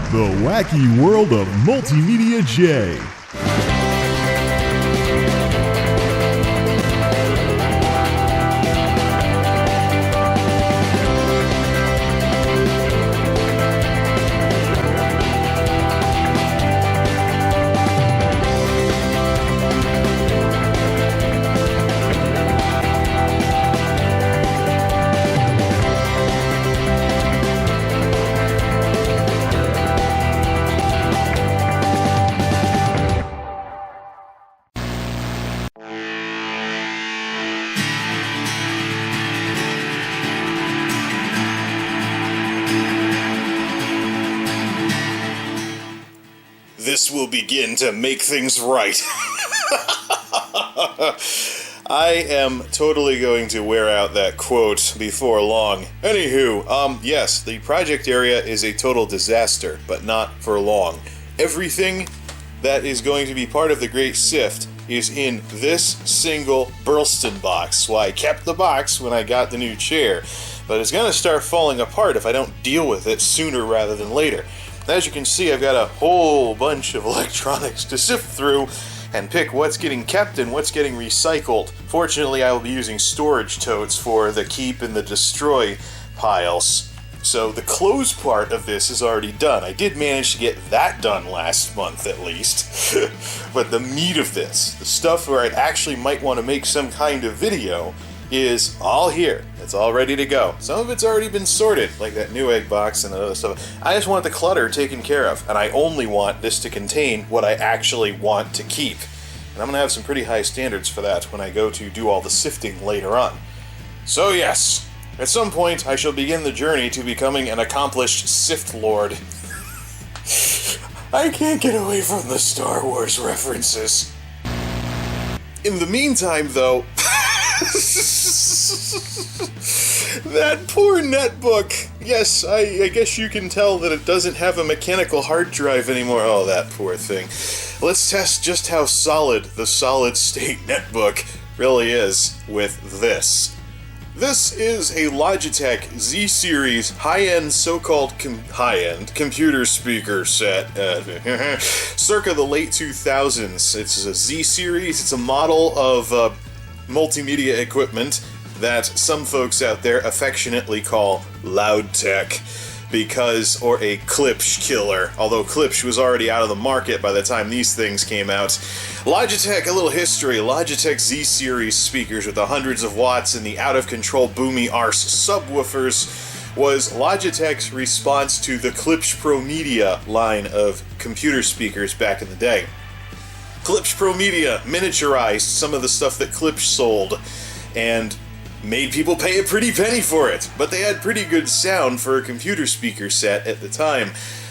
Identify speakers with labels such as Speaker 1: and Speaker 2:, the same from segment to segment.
Speaker 1: The wacky world of MultimediaJay.
Speaker 2: This will begin to make things right. I am totally going to wear out that quote before long. Anywho, yes, the project area is a total disaster, but not for long. Everything that is going to be part of the Great Sift is in this single Burlston box. Well, I kept the box when I got the new chair, but it's going to start falling apart if I don't deal with it sooner rather than later. As you can see, I've got a whole bunch of electronics to sift through and pick what's getting kept and what's getting recycled. Fortunately, I will be using storage totes for the keep and the destroy piles. So the close part of this is already done. I did manage to get that done last month at least. But the meat of this, the stuff where I actually might want to make some kind of video, is all here. It's all ready to go. Some of it's already been sorted, like that new egg box and other stuff. I just want the clutter taken care of, and I only want this to contain what I actually want to keep. And I'm going to have some pretty high standards for that when I go to do all the sifting later on. So yes, at some point I shall begin the journey to becoming an accomplished sift lord. I can't get away from the Star Wars references. In the meantime, though, that poor netbook. Yes, I guess you can tell that it doesn't have a mechanical hard drive anymore. Oh, that poor thing. Let's test just how solid the solid-state netbook really is with this. This is a Logitech Z series high-end, so-called high-end computer speaker set, circa the late 2000s. It's a Z series. It's a model of multimedia equipment that some folks out there affectionately call loud tech, or a Klipsch killer, although Klipsch was already out of the market by the time these things came out. Logitech, a little history. Logitech Z series speakers with the hundreds of watts and the out-of-control boomy arse subwoofers was Logitech's response to the Klipsch Pro Media line of computer speakers back in the day. Klipsch Pro Media miniaturized some of the stuff that Klipsch sold and made people pay a pretty penny for it, but they had pretty good sound for a computer speaker set at the time.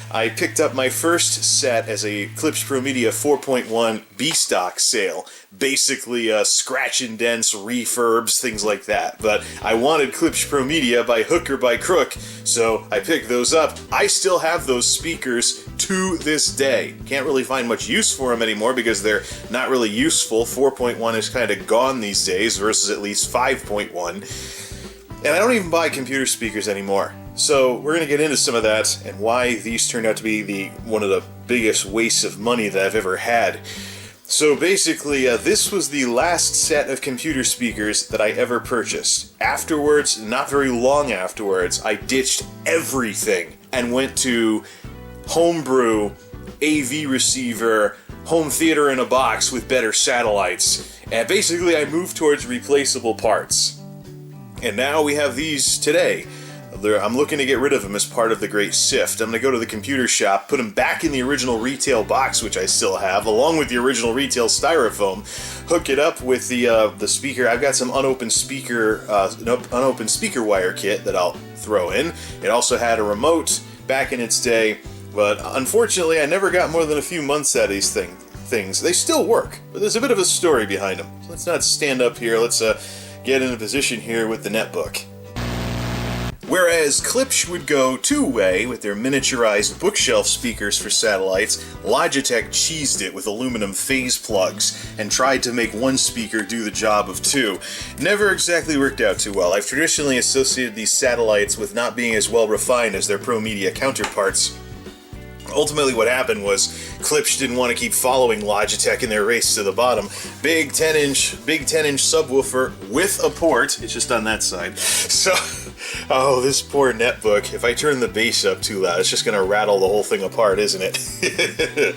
Speaker 2: I picked up my first set as a Klipsch Pro Media 4.1 B-stock sale. Basically, scratch and dents, refurbs, things like that. But I wanted Klipsch Pro Media by hook or by crook, so I picked those up. I still have those speakers to this day. Can't really find much use for them anymore because they're not really useful. 4.1 is kind of gone these days versus at least 5.1. And I don't even buy computer speakers anymore. So we're going to get into some of that and why these turned out to be one of the biggest wastes of money that I've ever had. So basically, this was the last set of computer speakers that I ever purchased. Afterwards, not very long afterwards, I ditched everything and went to homebrew, AV receiver, home theater in a box with better satellites. And basically, I moved towards replaceable parts. And now we have these today. I'm looking to get rid of them as part of the Great Sift. I'm going to go to the computer shop, put them back in the original retail box, which I still have, along with the original retail styrofoam, hook it up with the speaker. I've got some unopened speaker wire kit that I'll throw in. It also had a remote back in its day, but unfortunately I never got more than a few months out of these things. They still work, but there's a bit of a story behind them. So let's not stand up here. Let's get in a position here with the netbook. Whereas Klipsch would go two-way with their miniaturized bookshelf speakers for satellites, Logitech cheesed it with aluminum phase plugs and tried to make one speaker do the job of two. Never exactly worked out too well. I've traditionally associated these satellites with not being as well refined as their Pro Media counterparts. Ultimately, what happened was Klipsch didn't want to keep following Logitech in their race to the bottom. Big 10-inch subwoofer with a port. It's just on that side. So, oh, this poor netbook. If I turn the bass up too loud, it's just going to rattle the whole thing apart, isn't it?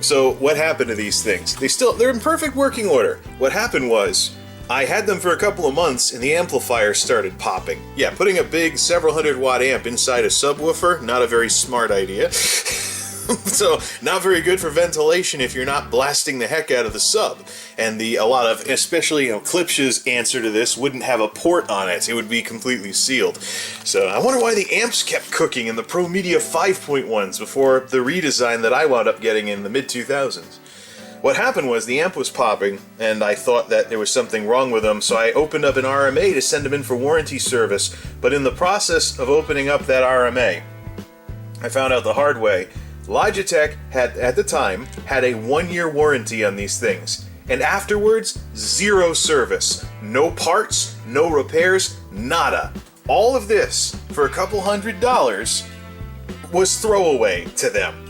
Speaker 2: So, what happened to these things? They're in perfect working order. What happened was, I had them for a couple of months, and the amplifier started popping. Yeah, putting a big several hundred watt amp inside a subwoofer, not a very smart idea. So, not very good for ventilation if you're not blasting the heck out of the sub. And especially, Klipsch's answer to this wouldn't have a port on it. It would be completely sealed. So, I wonder why the amps kept cooking in the Pro Media 5.1s before the redesign that I wound up getting in the mid-2000s. What happened was the amp was popping, and I thought that there was something wrong with them, so I opened up an RMA to send them in for warranty service. But in the process of opening up that RMA, I found out the hard way. Logitech at the time, had a 1-year warranty on these things. And afterwards, 0 service. No parts, no repairs, nada. All of this, for a couple $100, was throwaway to them.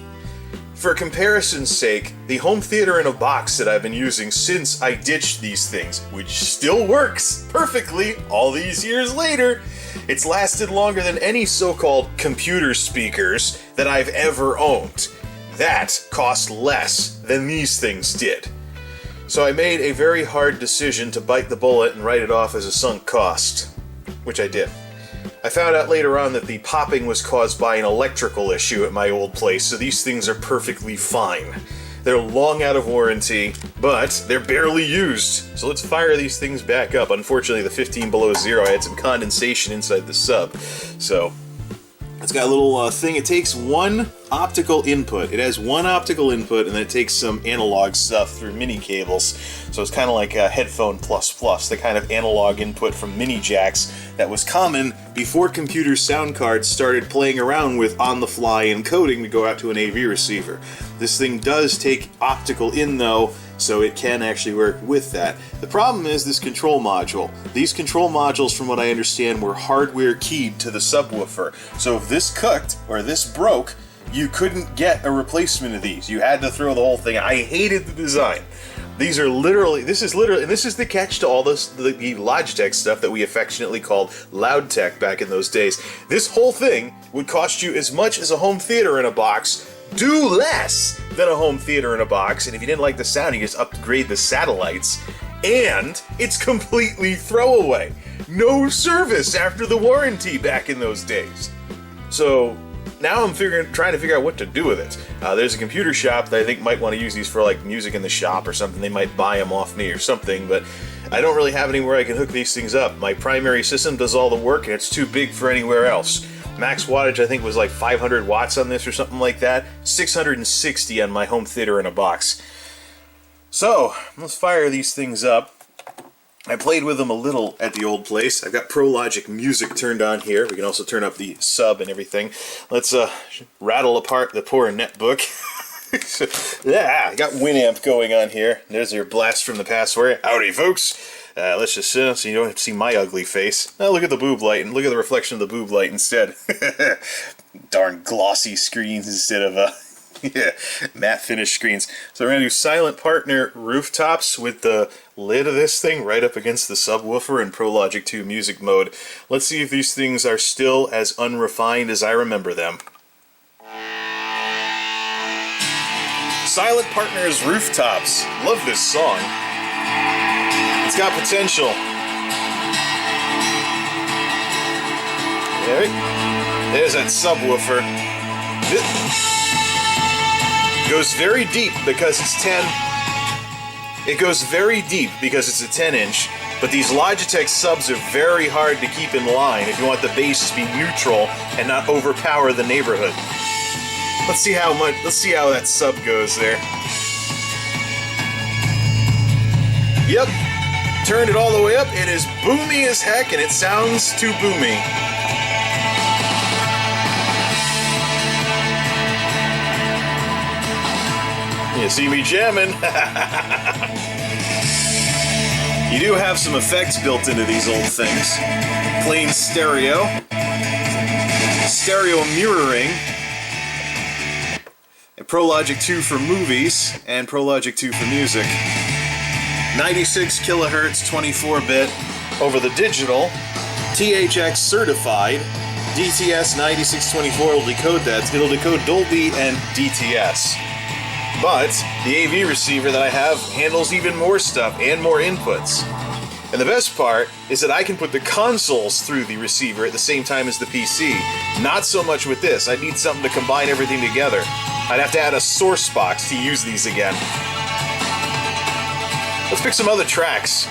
Speaker 2: For comparison's sake, the home theater in a box that I've been using since I ditched these things, which still works perfectly all these years later, it's lasted longer than any so-called computer speakers that I've ever owned. That cost less than these things did. So I made a very hard decision to bite the bullet and write it off as a sunk cost, which I did. I found out later on that the popping was caused by an electrical issue at my old place, so these things are perfectly fine. They're long out of warranty, but they're barely used. So let's fire these things back up. Unfortunately, the 15 below zero, I had some condensation inside the sub. So it's got a little thing. It takes one optical input. It has one optical input, and then it takes some analog stuff through mini cables. So it's kind of like a headphone plus, the kind of analog input from mini jacks that was common before computer sound cards started playing around with on-the-fly encoding to go out to an AV receiver. This thing does take optical in, though, so it can actually work with that. The problem is this control module. These control modules, from what I understand, were hardware keyed to the subwoofer. So if this cooked, or this broke, you couldn't get a replacement of these. You had to throw the whole thing out. I hated the design. This is the catch to all the Logitech stuff that we affectionately called Loudtech back in those days. This whole thing would cost you as much as a home theater in a box, do less than a home theater in a box, and if you didn't like the sound, you just upgrade the satellites, and it's completely throwaway. No service after the warranty back in those days. So now I'm trying to figure out what to do with it. There's a computer shop that I think might want to use these for like music in the shop or something. They might buy them off me or something, but I don't really have anywhere I can hook these things up. My primary system does all the work, and it's too big for anywhere else. Max wattage, I think, was like 500 watts on this or something like that. 660 on my home theater in a box. So, let's fire these things up. I played with them a little at the old place. I've got ProLogic music turned on here. We can also turn up the sub and everything. Let's rattle apart the poor netbook. Yeah, I got Winamp going on here. There's your blast from the past for you. Howdy, folks. Let's just sit so you don't have to see my ugly face. Now look at the boob light, and look at the reflection of the boob light instead. Darn glossy screens instead of matte finish screens. So we're going to do Silent Partner rooftops with the lid of this thing right up against the subwoofer in ProLogic 2 music mode. Let's see if these things are still as unrefined as I remember them. Silent Partner's Rooftops. Love this song. It's got potential. There's that subwoofer. It goes very deep because it's 10. It goes very deep because it's a 10-inch, but these Logitech subs are very hard to keep in line if you want the bass to be neutral and not overpower the neighborhood. Let's see how that sub goes there. Yep. Turned it all the way up. It is boomy as heck, and it sounds too boomy. You see me jamming. You do have some effects built into these old things. Plain stereo. Stereo mirroring. Pro Logic 2 for movies and Pro Logic 2 for music. 96 kilohertz, 24-bit over the digital. THX certified. DTS 9624 will decode that. It'll decode Dolby and DTS. But the AV receiver that I have handles even more stuff and more inputs. And the best part is that I can put the consoles through the receiver at the same time as the PC. Not so much with this. I'd need something to combine everything together. I'd have to add a source box to use these again. Let's pick some other tracks.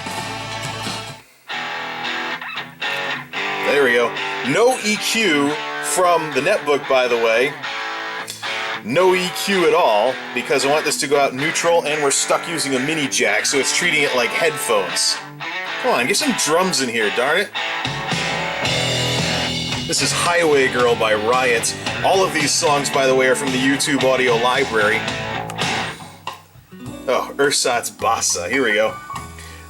Speaker 2: There we go. No EQ from the netbook, by the way. No EQ at all, because I want this to go out neutral, and we're stuck using a mini jack, so it's treating it like headphones. Come on, get some drums in here, darn it. This is Highway Girl by Riot. All of these songs, by the way, are from the YouTube audio library. Oh, Ursat's Bassa. Here we go.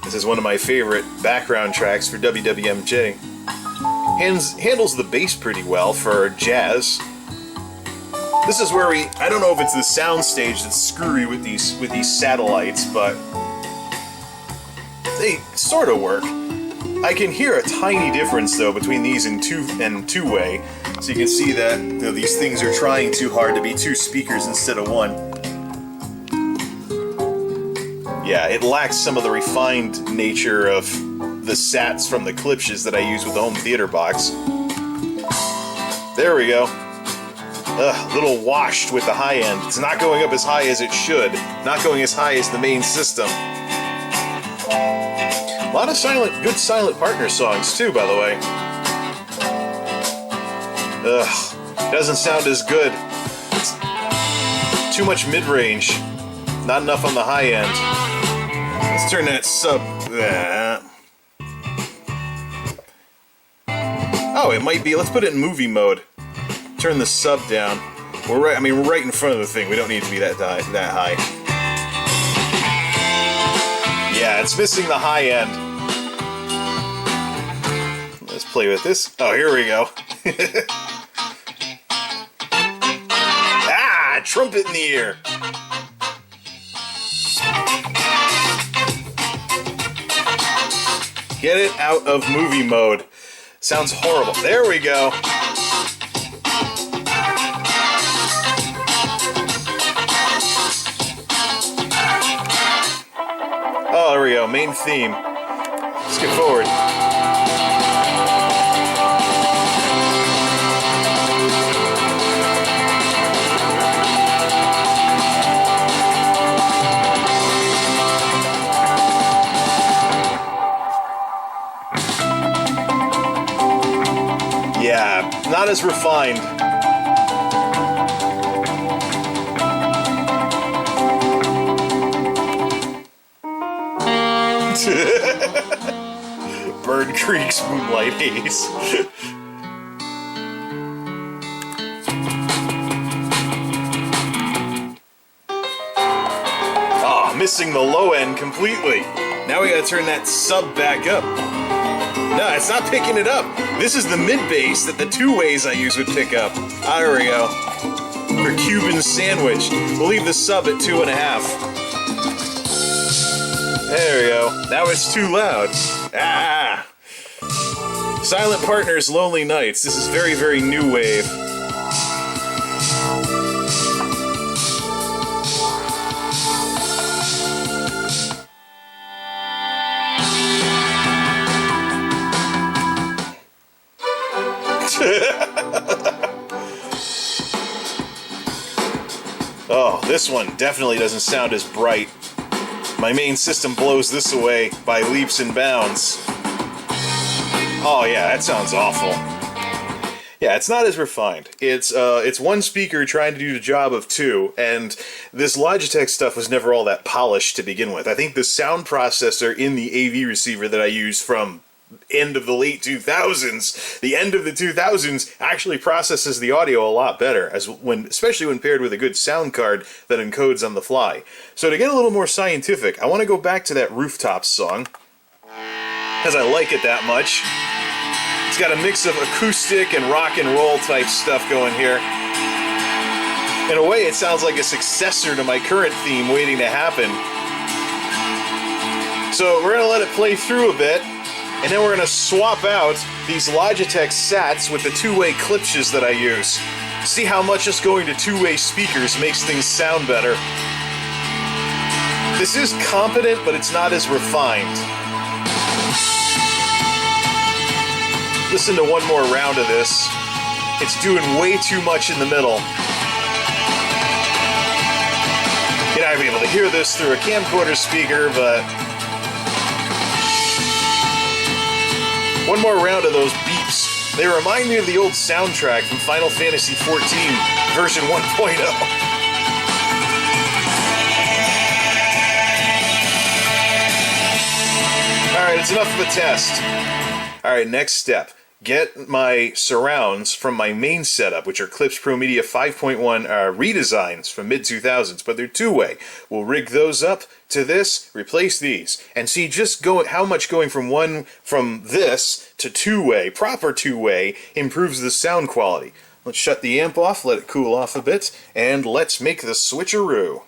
Speaker 2: This is one of my favorite background tracks for WWMJ. Handles the bass pretty well for jazz. This is where I don't know if it's the sound stage that's screwy with these satellites, but they sort of work. I can hear a tiny difference though between these and two-way, so you can see that these things are trying too hard to be two speakers instead of one. Yeah, it lacks some of the refined nature of the sats from the Klipsch's that I use with the home theater box. There we go. A little washed with the high end. It's not going up as high as it should. Not going as high as the main system. A lot of good silent partner songs too, by the way. Doesn't sound as good. It's too much mid-range. Not enough on the high end. Let's turn that sub. Oh, it might be. Let's put it in movie mode. Turn the sub down. We're right in front of the thing. We don't need to be that high. Yeah, it's missing the high end. Let's play with this. Oh, here we go. Ah, trumpet in the ear. Get it out of movie mode. Sounds horrible. There we go. Oh, there we go. Main theme. Skip forward. Yeah, not as refined. Bird Creek's Moonlight Haze. Oh, missing the low end completely. Now we gotta turn that sub back up. No, it's not picking it up. This is the mid-bass that the two ways I use would pick up. Ah, there we go. For Cuban Sandwich. We'll leave the sub at 2.5. There we go. Now it's too loud. Ah! Silent Partners, Lonely Nights. This is very, very new wave. Oh, this one definitely doesn't sound as bright. My main system blows this away by leaps and bounds. Oh yeah, that sounds awful. Yeah, it's not as refined. It's one speaker trying to do the job of two, and this Logitech stuff was never all that polished to begin with. I think the sound processor in the AV receiver that I use from end of the late 2000s, the end of the 2000s actually processes the audio a lot better, especially when paired with a good sound card that encodes on the fly. So to get a little more scientific, I want to go back to that Rooftops song, because I like it that much. It's got a mix of acoustic and rock and roll type stuff going here. In a way, it sounds like a successor to my current theme waiting to happen. So we're going to let it play through a bit, and then we're going to swap out these Logitech Zs with the two-way clipses that I use. See how much just going to two-way speakers makes things sound better. This is competent, but it's not as refined. Listen to one more round of this. It's doing way too much in the middle. You're not going to be able to hear this through a camcorder speaker, but... one more round of those beeps. They remind me of the old soundtrack from Final Fantasy XIV, version 1.0. Alright, it's enough of a test. Alright, next step. Get my surrounds from my main setup, which are Klipsch Pro Media 5.1 redesigns from mid-2000s, but they're two-way. We'll rig those up to this, replace these, and see just how much going from this to two-way, proper two-way, improves the sound quality. Let's shut the amp off, let it cool off a bit, and let's make the switcheroo.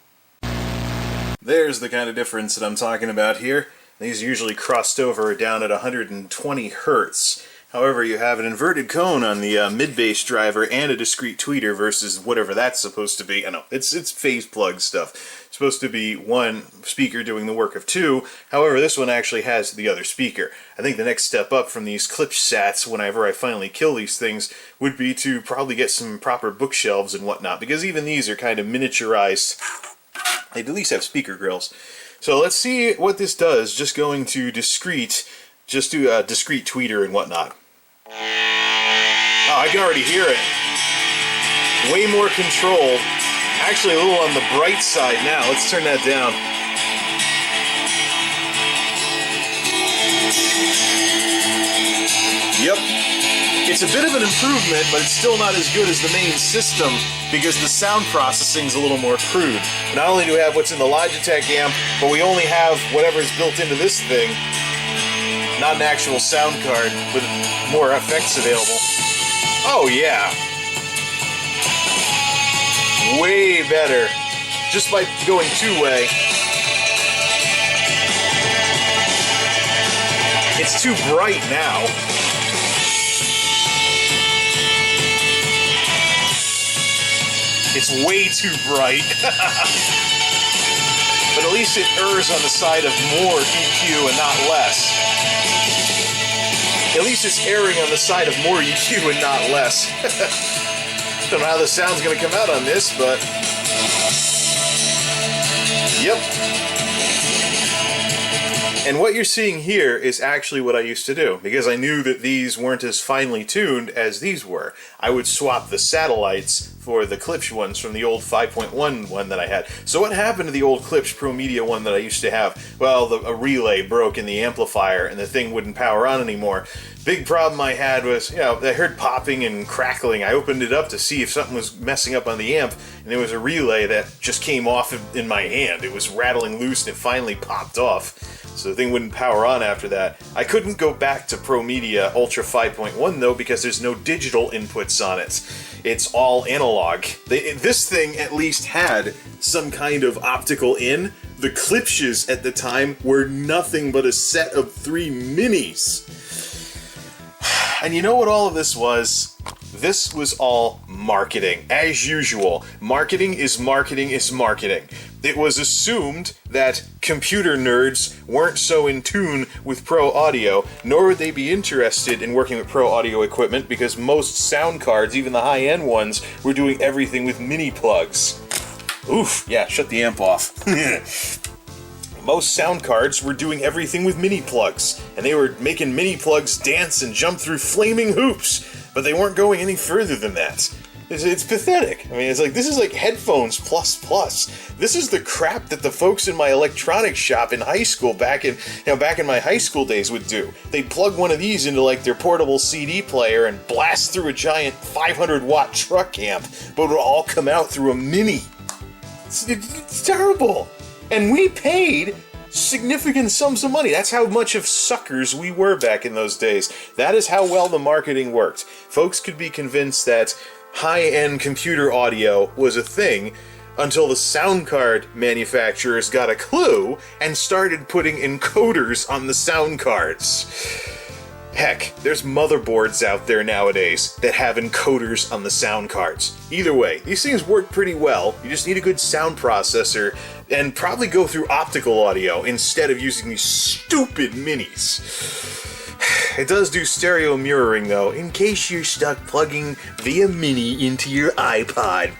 Speaker 2: There's the kind of difference that I'm talking about here. These are usually crossed over down at 120 Hertz. However, you have an inverted cone on the mid-bass driver and a discrete tweeter versus whatever that's supposed to be. I know, it's phase plug stuff. It's supposed to be one speaker doing the work of two. However, this one actually has the other speaker. I think the next step up from these Klipsch Sats, whenever I finally kill these things, would be to probably get some proper bookshelves and whatnot, because even these are kind of miniaturized. They'd at least have speaker grills. So let's see what this does, just going to discrete, just do a discrete tweeter and whatnot. Oh, I can already hear it. Way more controlled. Actually, a little on the bright side now. Let's turn that down. Yep. It's a bit of an improvement, but it's still not as good as the main system because the sound processing is a little more crude. Not only do we have what's in the Logitech amp, but we only have whatever's built into this thing. Not an actual sound card with more effects available. Oh yeah. Way better. Just by going two-way. It's too bright now. It's way too bright. But at least it errs on the side of more EQ and not less. At least it's erring on the side of more EQ and not less. Don't know how the sound's going to come out on this, but... yep. And what you're seeing here is actually what I used to do, because I knew that these weren't as finely tuned as these were. I would swap the satellites for the Klipsch ones from the old 5.1 one that I had. So what happened to the old Klipsch Pro Media one that I used to have? Well, a relay broke in the amplifier and the thing wouldn't power on anymore. Big problem I had was, I heard popping and crackling. I opened it up to see if something was messing up on the amp, and there was a relay that just came off in my hand. It was rattling loose and it finally popped off. So the thing wouldn't power on after that. I couldn't go back to Pro Media Ultra 5.1 though because there's no digital inputs on it. It's all analog. This thing at least had some kind of optical in. The Klipsches at the time were nothing but a set of 3 minis. And you know what all of this was? This was all marketing. As usual, marketing is marketing is marketing. It was assumed that computer nerds weren't so in tune with pro audio, nor would they be interested in working with pro audio equipment because most sound cards, even the high-end ones, were doing everything with mini plugs. Oof, yeah, shut the amp off. Most sound cards were doing everything with mini plugs, and they were making mini plugs dance and jump through flaming hoops, but they weren't going any further than that. It's pathetic. I mean, it's like, this is like headphones plus plus. This is the crap that the folks in my electronics shop in high school back in my high school days would do. They'd plug one of these into like their portable CD player and blast through a giant 500-watt truck amp, but it would all come out through a mini. It's terrible. And we paid significant sums of money. That's how much of suckers we were back in those days. That is how well the marketing worked. Folks could be convinced that high-end computer audio was a thing until the sound card manufacturers got a clue and started putting encoders on the sound cards. Heck, there's motherboards out there nowadays that have encoders on the sound cards. Either way, these things work pretty well. You just need a good sound processor and probably go through optical audio instead of using these stupid minis. It does do stereo mirroring though, in case you're stuck plugging via mini into your iPod.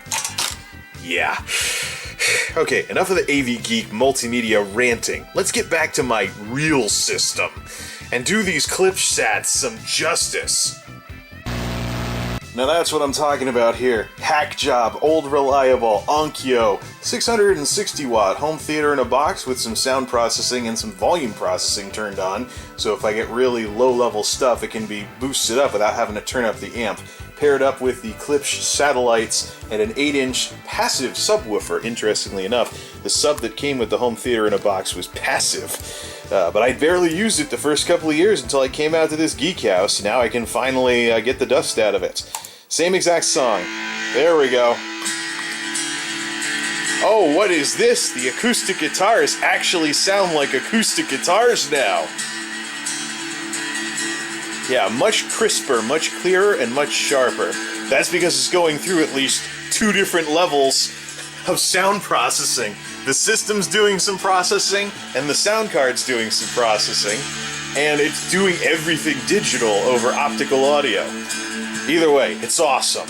Speaker 2: Yeah. Okay, enough of the AV Geek multimedia ranting. Let's get back to my real system and do these clip sats some justice. Now that's what I'm talking about here. Hack job, old reliable, Onkyo, 660 watt home theater in a box with some sound processing and some volume processing turned on, so if I get really low level stuff it can be boosted up without having to turn up the amp. Paired up with the Klipsch satellites and an 8-inch passive subwoofer. Interestingly enough, the sub that came with the home theater in a box was passive. But I barely used it the first couple of years until I came out to this geek house. Now I can finally get the dust out of it. Same exact song. There we go. Oh, what is this? The acoustic guitars actually sound like acoustic guitars now. Yeah, much crisper, much clearer, and much sharper. That's because it's going through at least 2 different levels of sound processing. The system's doing some processing, and the sound card's doing some processing, and it's doing everything digital over optical audio. Either way, it's awesome.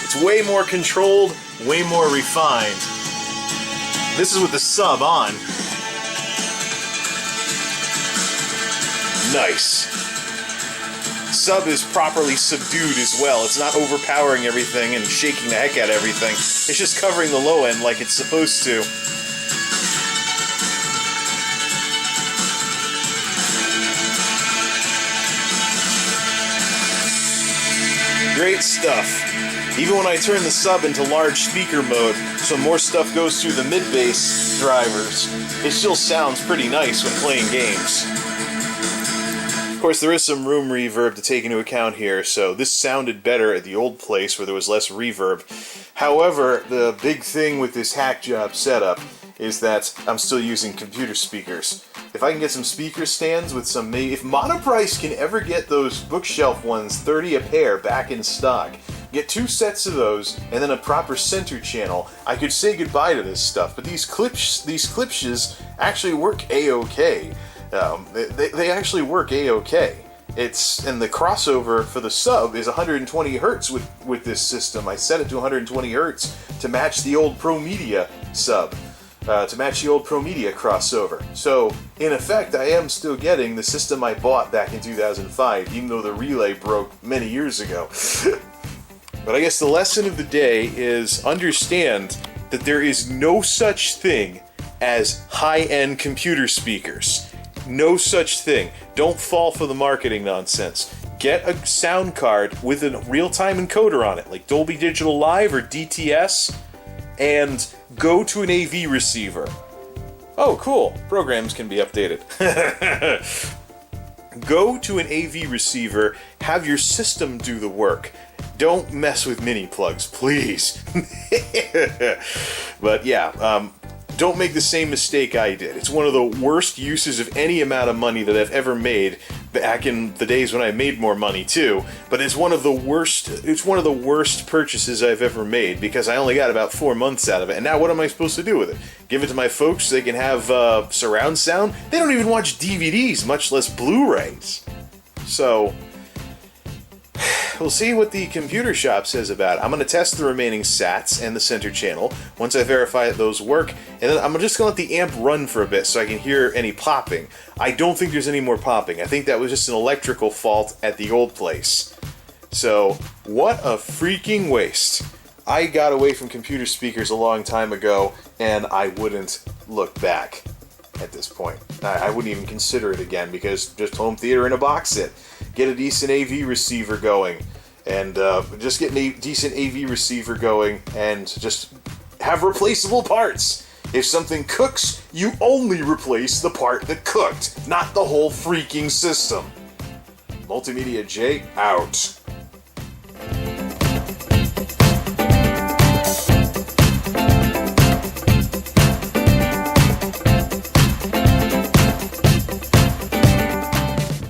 Speaker 2: It's way more controlled, way more refined. This is with the sub on. Nice. Sub is properly subdued as well. It's not overpowering everything and shaking the heck out of everything. It's just covering the low end like it's supposed to. Great stuff. Even when I turn the sub into large speaker mode, so more stuff goes through the mid-bass drivers, it still sounds pretty nice when playing games. Of course, there is some room reverb to take into account here, so this sounded better at the old place where there was less reverb. However, the big thing with this hack job setup is that I'm still using computer speakers. If I can get some speaker stands with some, if Monoprice can ever get those bookshelf ones, 30 a pair, back in stock, get 2 sets of those, and then a proper center channel, I could say goodbye to this stuff. But these Klipsch's actually work a-okay. They actually work a-okay. And the crossover for the sub is 120 hertz with this system. I set it to 120 hertz to match the old Pro Media sub, to match the old Pro Media crossover. So, in effect, I am still getting the system I bought back in 2005, even though the relay broke many years ago. But I guess the lesson of the day is understand that there is no such thing as high-end computer speakers. No such thing. Don't fall for the marketing nonsense. Get a sound card with a real-time encoder on it, like Dolby Digital Live or DTS, and go to an AV receiver. Oh, cool. Programs can be updated. Go to an AV receiver, have your system do the work. Don't mess with mini plugs, please. But yeah, don't make the same mistake I did. It's one of the worst uses of any amount of money that I've ever made, back in the days when I made more money too, but it's one of the worst purchases I've ever made, because I only got about 4 months out of it, and now what am I supposed to do with it? Give it to my folks so they can have surround sound? They don't even watch DVDs, much less Blu-rays. So, we'll see what the computer shop says about it. I'm going to test the remaining sats and the center channel once I verify that those work, and then I'm just going to let the amp run for a bit so I can hear any popping. I don't think there's any more popping. I think that was just an electrical fault at the old place. So, what a freaking waste. I got away from computer speakers a long time ago, and I wouldn't look back at this point. I wouldn't even consider it again, because just home theater in a box it. Get a decent AV receiver going, and just get a decent AV receiver going, and just have replaceable parts. If something cooks, you only replace the part that cooked, not the whole freaking system. MultimediaJay out.